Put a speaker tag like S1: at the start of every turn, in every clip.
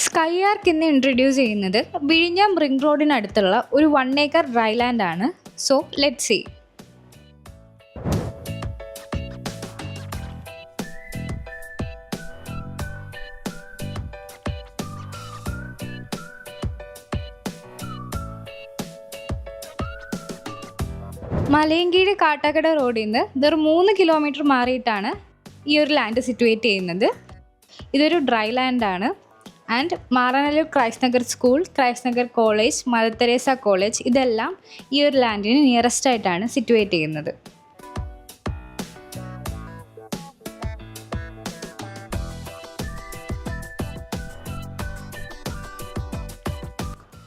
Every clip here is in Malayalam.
S1: സ്കൈ ആർക്ക് ഇന്ന് ഇൻട്രൊഡ്യൂസ് ചെയ്യുന്നത് വിഴിഞ്ഞം റിംഗ് റോഡിനടുത്തുള്ള ഒരു 1 ഏക്കർ ഡ്രൈ ലാൻഡ് ആണ്. So let see. Malayinkeezh Kattakada റോഡിൽ നിന്ന് ഇതൊരു 3 കിലോമീറ്റർ മാറിയിട്ടാണ് ഈ ഒരു ലാൻഡ് സിറ്റുവേറ്റ് ചെയ്യുന്നത്. ഇതൊരു ഡ്രൈ ലാൻഡാണ്. And Maranalloor Christ Nagar school, Christ Nagar college, Mother Teresa college ഇതെല്ലാം ഈ ഒരു ലാൻഡിന് നിയറസ്റ്റ് ആയിട്ടാണ് സിറ്റുവേറ്റ് ചെയ്യുന്നത്.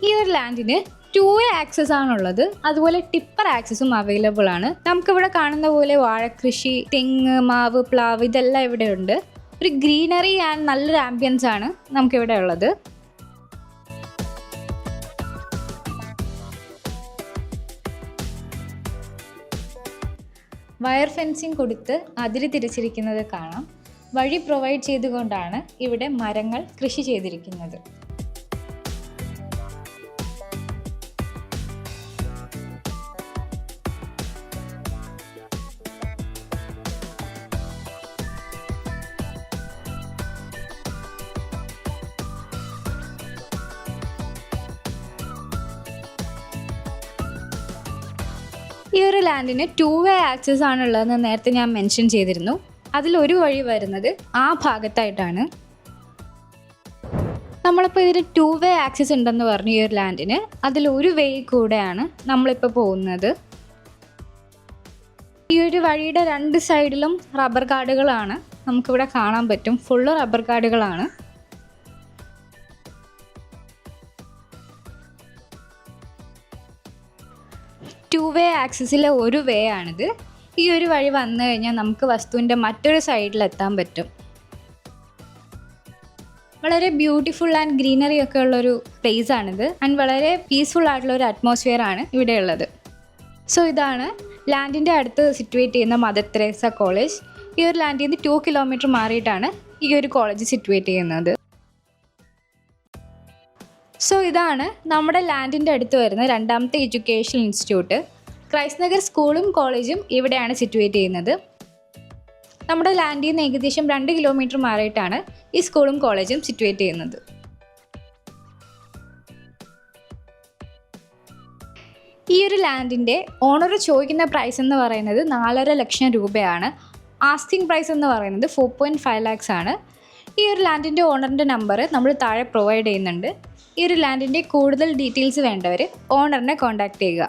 S1: ഈ ഒരു ലാൻഡിന് 2-way ആക്സസ് ആണുള്ളത്. അതുപോലെ ടിപ്പർ ആക്സസും അവൈലബിൾ ആണ്. നമുക്കിവിടെ കാണുന്ന പോലെ വാഴക്കൃഷി, തെങ്ങ്, മാവ്, പ്ലാവ് ഇതെല്ലാം ഇവിടെ ഉണ്ട്. ഒരു ഗ്രീനറി ആൻഡ് നല്ലൊരു ആംബിയൻസ് ആണ് നമുക്കിവിടെ ഉള്ളത്. വയർ ഫെൻസിങ് കൊടുത്ത് അതിര് തിരിച്ചിരിക്കുന്നത് കാണാം. വഴി പ്രൊവൈഡ് ചെയ്തുകൊണ്ടാണ് ഇവിടെ മരങ്ങൾ കൃഷി ചെയ്തിരിക്കുന്നത്. ഈ ഒരു ലാൻഡിന് 2-way ആക്സസ് ആണുള്ളതെന്ന് നേരത്തെ ഞാൻ മെൻഷൻ ചെയ്തിരുന്നു. അതിലൊരു വഴി വരുന്നത് ആ ഭാഗത്തായിട്ടാണ്. നമ്മളിപ്പോൾ ഇതിന് 2-way ആക്സസ് ഉണ്ടെന്ന് പറഞ്ഞു. ഈ ഒരു ലാൻഡിന് അതിലൊരു വേ കൂടെയാണ് നമ്മളിപ്പോൾ പോകുന്നത്. ഈ ഒരു വഴിയുടെ 2 സൈഡിലും റബ്ബർ കാടുകളാണ് നമുക്കിവിടെ കാണാൻ പറ്റും. ഫുള്ള് റബ്ബർ കാടുകളാണ്. ടു-വേ ആക്സസിലെ ഒരു വേ ആണിത്. ഈ ഒരു വഴി വന്നു കഴിഞ്ഞാൽ നമുക്ക് വസ്തുവിൻ്റെ മറ്റൊരു സൈഡിലെത്താൻ പറ്റും. വളരെ ബ്യൂട്ടിഫുൾ ആൻഡ് ഗ്രീനറി ഒക്കെ ഉള്ളൊരു പ്ലേസ് ആണിത്. ആൻഡ് വളരെ പീസ്ഫുൾ ആയിട്ടുള്ള ഒരു അറ്റ്മോസ്ഫിയർ ആണ് ഇവിടെ ഉള്ളത്. സോ ഇതാണ് ലാൻഡിൻ്റെ അടുത്ത് സിറ്റുവേറ്റ് ചെയ്യുന്ന മദർ തെരേസ കോളേജ്. ഈ ഒരു ലാൻഡിൽ നിന്ന് 2 കിലോമീറ്റർ മാറിയിട്ടാണ് ഈ ഒരു കോളേജ് സിറ്റുവേറ്റ് ചെയ്യുന്നത്. സോ ഇതാണ് നമ്മുടെ ലാൻഡിൻ്റെ അടുത്ത് വരുന്ന രണ്ടാമത്തെ എഡ്യൂക്കേഷണൽ ഇൻസ്റ്റിറ്റ്യൂട്ട്. ക്രൈസ്റ്റ് നഗർ സ്കൂളും കോളേജും ഇവിടെയാണ് സിറ്റുവേറ്റ് ചെയ്യുന്നത്. നമ്മുടെ ലാൻഡിൽ നിന്ന് ഏകദേശം 2 കിലോമീറ്റർ മാറിയിട്ടാണ് ഈ സ്കൂളും കോളേജും സിറ്റുവേറ്റ് ചെയ്യുന്നത്. ഈ ഒരു ലാൻഡിൻ്റെ ഓണർ ചോദിക്കുന്ന പ്രൈസ് എന്ന് പറയുന്നത് 4.5 ലക്ഷം രൂപയാണ്. ആസ്കിംഗ് പ്രൈസ് എന്ന് പറയുന്നത് 4.5 lakhs ആണ്. ഈ ഒരു ലാൻഡിൻ്റെ ഓണറിൻ്റെ നമ്പർ നമ്മൾ താഴെ പ്രൊവൈഡ് ചെയ്യുന്നുണ്ട്. ഈ ഒരു ലാൻഡിൻ്റെ കൂടുതൽ ഡീറ്റെയിൽസ് വേണ്ടവർ ഓണറിനെ കോൺടാക്റ്റ് ചെയ്യുക.